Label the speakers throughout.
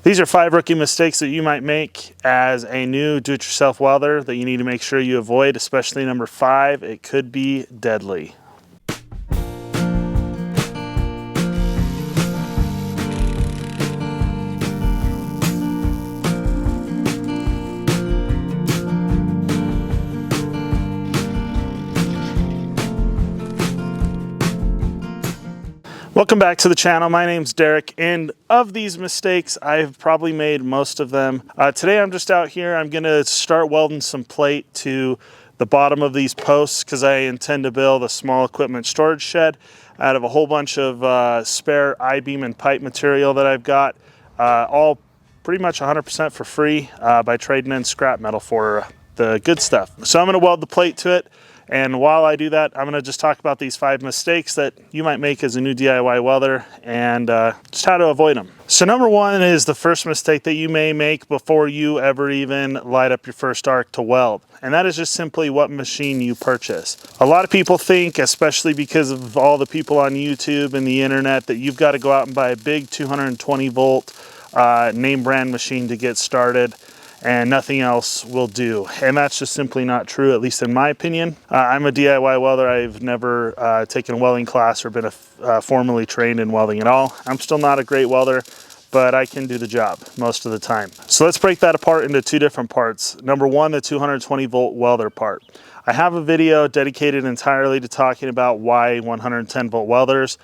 Speaker 1: These are 5 rookie mistakes that you might make as a new do-it-yourself welder that you need to make sure you avoid, especially number 5, it could be deadly. Welcome back to the channel. My name's Derek, and of these mistakes, I've probably made most of them. Today I'm just out here. I'm gonna start welding some plate to the bottom of these posts because I intend to build a small equipment storage shed out of a whole bunch of spare I-beam and pipe material that I've got, all pretty much 100% for free by trading in scrap metal for the good stuff. So I'm gonna weld the plate to it. And while I do that, I'm going to just talk about these 5 mistakes that you might make as a new DIY welder and just how to avoid them. So number 1 is the first mistake that you may make before you ever even light up your first arc to weld. And that is just simply what machine you purchase. A lot of people think, especially because of all the people on YouTube and the internet, that you've got to go out and buy a big 220 volt name brand machine to get started, and nothing else will do. And that's just simply not true, at least in my opinion. I'm a DIY welder. I've never taken a welding class or been formally trained in welding at all. I'm still not a great welder, but I can do the job most of the time. So let's break that apart into 2 different parts. Number 1, the 220 volt welder part. I have a video dedicated entirely to talking about why 110 volt welders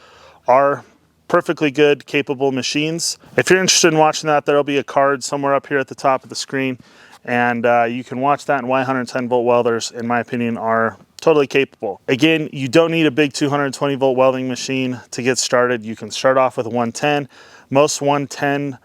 Speaker 1: are perfectly good, capable machines. If you're interested in watching that, there'll be a card somewhere up here at the top of the screen, and you can watch that and why 110 volt welders, in my opinion, are totally capable. Again, you don't need a big 220 volt welding machine to get started. You can start off with a 110. Most 110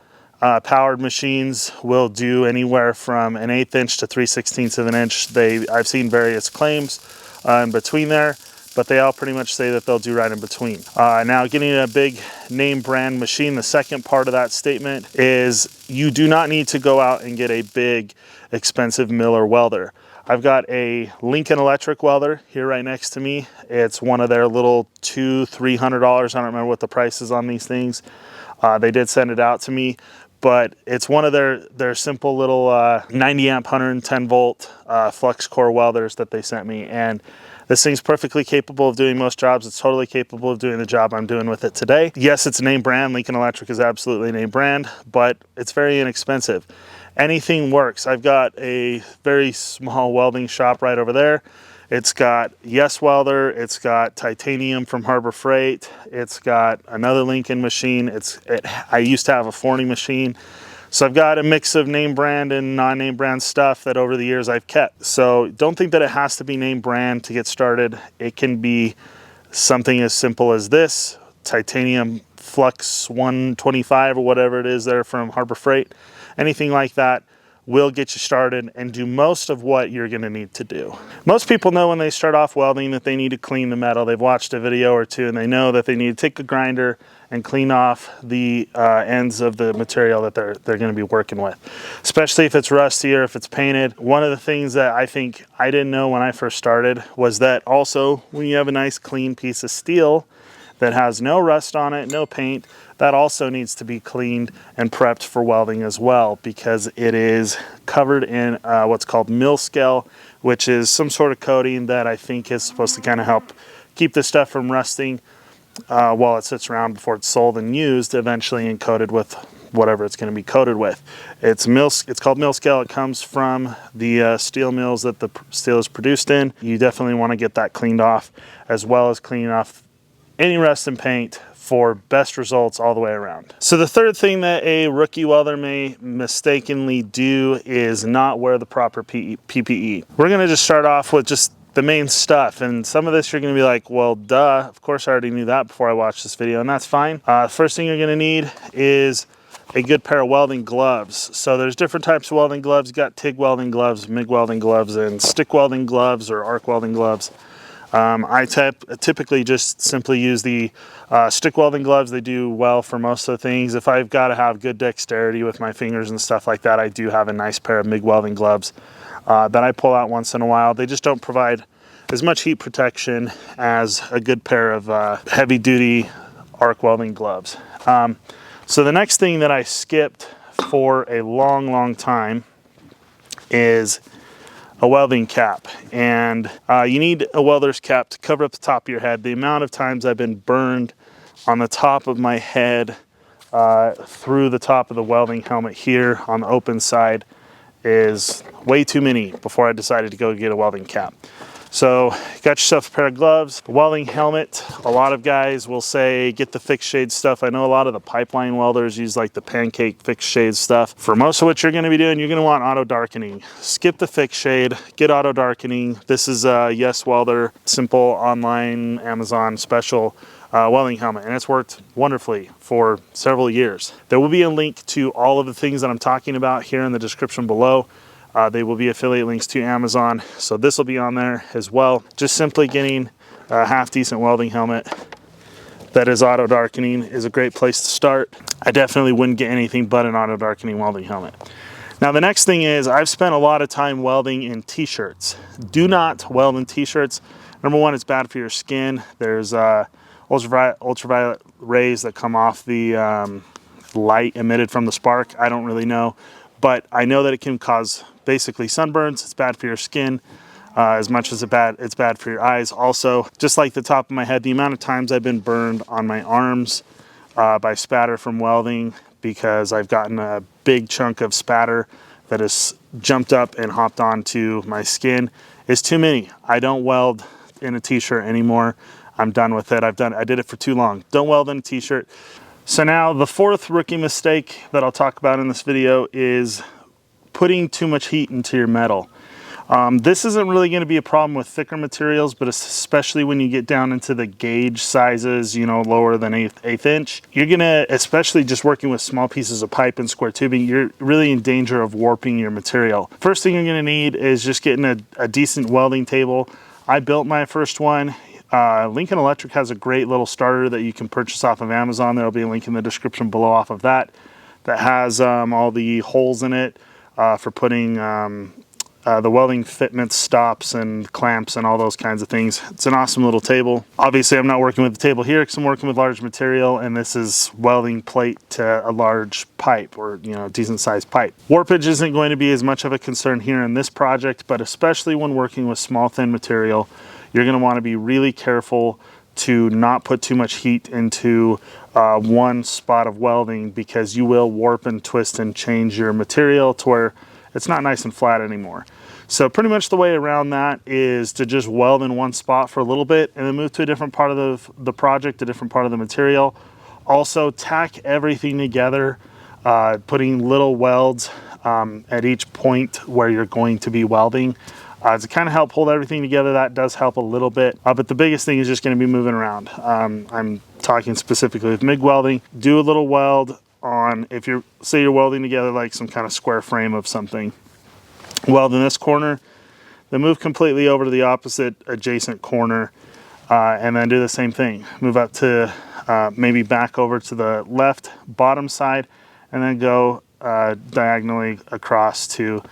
Speaker 1: powered machines will do anywhere from an 1/8 inch to 3/16 of an inch. I've seen various claims in between there, but they all pretty much say that they'll do right in between. Now, getting a big name brand machine, the second part of that statement is you do not need to go out and get a big, expensive Miller welder. I've got a Lincoln electric welder here right next to me. It's one of their little $200-300. I don't remember what the price is on these things. They did send it out to me, but it's one of their simple little 90 amp, 110 volt flux core welders that they sent me. And this thing's perfectly capable of doing most jobs. It's totally capable of doing the job I'm doing with it today. Yes, it's a name brand. Lincoln Electric is absolutely a name brand, but it's very inexpensive. Anything works. I've got a very small welding shop right over there. It's got Yes Welder. It's got titanium from Harbor Freight. It's got another Lincoln machine. I used to have a Forney machine. So I've got a mix of name brand and non-name brand stuff that over the years I've kept. So don't think that it has to be name brand to get started. It can be something as simple as this, titanium flux 125 or whatever it is there from Harbor Freight. Anything like that will get you started and do most of what you're going to need to do. Most people know when they start off welding that they need to clean the metal. They've watched a video or 2 and they know that they need to take a grinder and clean off the ends of the material that they're going to be working with, especially if it's rusty or if it's painted. One of the things that I think I didn't know when I first started was that also when you have a nice clean piece of steel that has no rust on it, no paint, that also needs to be cleaned and prepped for welding as well, because it is covered in what's called mill scale, which is some sort of coating that I think is supposed to kind of help keep the stuff from rusting while it sits around before it's sold and used, eventually, and coated with whatever it's going to be coated with. It's called mill scale. It comes from the steel mills that the steel is produced in. You definitely want to get that cleaned off, as well as cleaning off any rust and paint for best results all the way around. So the third thing that a rookie welder may mistakenly do is not wear the proper PPE. We're going to just start off with just the main stuff, and some of this you're going to be like, well, duh, of course I already knew that before I watched this video, and that's fine. First thing you're going to need is a good pair of welding gloves. So there's different types of welding gloves. You got TIG welding gloves, MIG welding gloves, and stick welding gloves or arc welding gloves. I typically just simply use the stick welding gloves. They do well for most of the things. If I've got to have good dexterity with my fingers and stuff like that, I do have a nice pair of MIG welding gloves that I pull out once in a while. They just don't provide as much heat protection as a good pair of heavy duty arc welding gloves. So the next thing that I skipped for a long time is a welding cap. And you need a welder's cap to cover up the top of your head. The amount of times I've been burned on the top of my head through the top of the welding helmet here on the open side is way too many before I decided to go get a welding cap. So you got yourself a pair of gloves, a welding helmet. A lot of guys will say get the fixed shade stuff. I know a lot of the pipeline welders use like the pancake fixed shade stuff. For most of what you're gonna be doing, you're gonna want auto darkening. Skip the fixed shade, get auto darkening. This is a Yes Welder, simple online Amazon special welding helmet, and it's worked wonderfully for several years. There will be a link to all of the things that I'm talking about here in the description below. They will be affiliate links to Amazon, so this will be on there as well. Just simply getting a half decent welding helmet that is auto darkening is a great place to start. I definitely wouldn't get anything but an auto darkening welding helmet. Now the next thing is, I've spent a lot of time welding in t-shirts. Do not weld in t-shirts. Number one, it's bad for your skin. There's ultraviolet rays that come off the light emitted from the spark. I don't really know, but I know that it can cause basically sunburns. It's bad for your skin as much as it's bad for your eyes. Also, just like the top of my head, the amount of times I've been burned on my arms by spatter from welding, because I've gotten a big chunk of spatter that has jumped up and hopped onto my skin, is too many. I don't weld in a t-shirt anymore. I'm done with it. I did it for too long. Don't weld in a t-shirt. So now the fourth rookie mistake that I'll talk about in this video is putting too much heat into your metal. This isn't really going to be a problem with thicker materials, but especially when you get down into the gauge sizes, you know, lower than eighth inch, you're gonna, especially just working with small pieces of pipe and square tubing, you're really in danger of warping your material. First thing you're gonna need is just getting a decent welding table. I built my first one. Lincoln Electric has a great little starter that you can purchase off of Amazon. There'll be a link in the description below off of that has all the holes in it for putting the welding fitment stops and clamps and all those kinds of things. It's an awesome little table. Obviously, I'm not working with the table here because I'm working with large material, and this is welding plate to a large pipe, or, you know, decent sized pipe. Warpage isn't going to be as much of a concern here in this project, but especially when working with small, thin material, you're going to want to be really careful to not put too much heat into one spot of welding, because you will warp and twist and change your material to where it's not nice and flat anymore. So pretty much the way around that is to just weld in one spot for a little bit and then move to a different part of the project, a different part of the material. Also, tack everything together, putting little welds at each point where you're going to be welding. To kind of help hold everything together. That does help a little bit, but the biggest thing is just going to be moving around. I'm talking specifically with MIG welding. Do a little weld on, if you're, say you're welding together like some kind of square frame of something, weld in this corner, then move completely over to the opposite adjacent corner, and then do the same thing. Move up to maybe back over to the left bottom side, and then go diagonally across to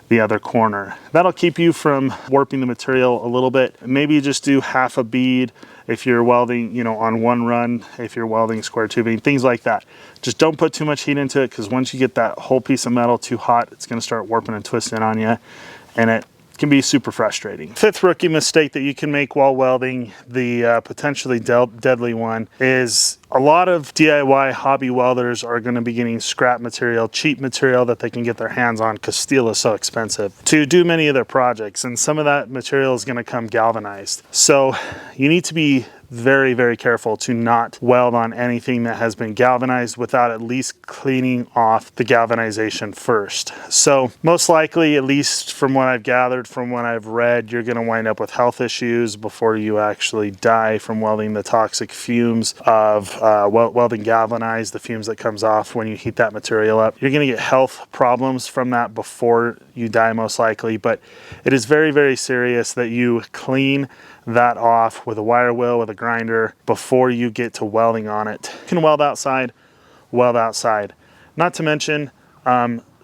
Speaker 1: the other corner. That'll keep you from warping the material a little bit. Maybe you just do half a bead if you're welding, you know, on one run, if you're welding square tubing, things like that. Just don't put too much heat into it, because once you get that whole piece of metal too hot, it's going to start warping and twisting on you, and it can be super frustrating. Fifth rookie mistake that you can make while welding, the potentially deadly one, is a lot of DIY hobby welders are going to be getting scrap material, cheap material that they can get their hands on, because steel is so expensive, to do many of their projects, and some of that material is going to come galvanized. So you need to be very, very careful to not weld on anything that has been galvanized without at least cleaning off the galvanization first. So most likely, at least from what I've gathered, from what I've read, you're going to wind up with health issues before you actually die from welding the toxic fumes of welding galvanized, the fumes that comes off when you heat that material up. You're going to get health problems from that before you die, most likely, but it is very, very serious that you clean that off with a wire wheel, with a grinder, before you get to welding on it. You can weld outside, weld outside. Not to mention,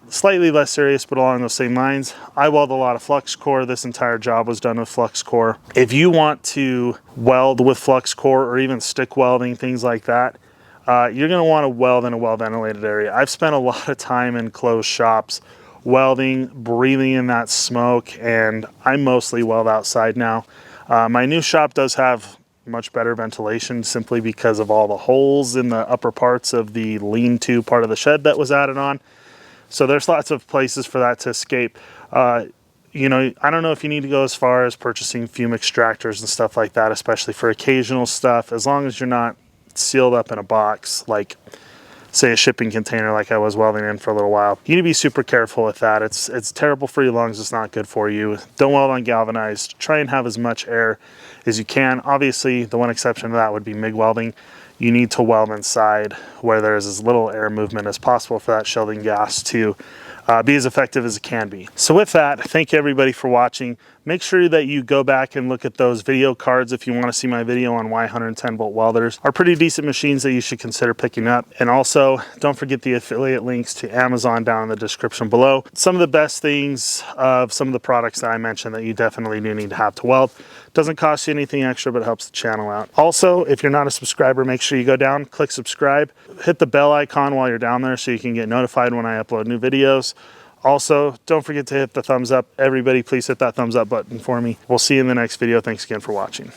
Speaker 1: slightly less serious, but along those same lines, I weld a lot of flux core. This entire job was done with flux core. If you want to weld with flux core, or even stick welding, things like that, you're going to want to weld in a well-ventilated area. I've spent a lot of time in closed shops welding, breathing in that smoke, and I mostly weld outside now. My new shop does have much better ventilation simply because of all the holes in the upper parts of the lean-to part of the shed that was added on. So there's lots of places for that to escape. You know, I don't know if you need to go as far as purchasing fume extractors and stuff like that, especially for occasional stuff, as long as you're not sealed up in a box, like say a shipping container like I was welding in for a little while. You need to be super careful with that. It's terrible for your lungs. It's not good for you. Don't weld on galvanized. Try and have as much air as you can. Obviously, the one exception to that would be MIG welding. You need to weld inside where there's as little air movement as possible for that shielding gas to be as effective as it can be. So with that, thank you everybody for watching. Make sure that you go back and look at those video cards if you want to see my video on why 110 volt welders are pretty decent machines that you should consider picking up. And also, don't forget the affiliate links to Amazon down in the description below. Some of the best things of some of the products that I mentioned that you definitely do need to have to weld. Doesn't cost you anything extra, but helps the channel out. Also, if you're not a subscriber, make sure you go down, click subscribe, hit the bell icon while you're down there so you can get notified when I upload new videos. Also, don't forget to hit the thumbs up. Everybody, please hit that thumbs up button for me. We'll see you in the next video. Thanks again for watching.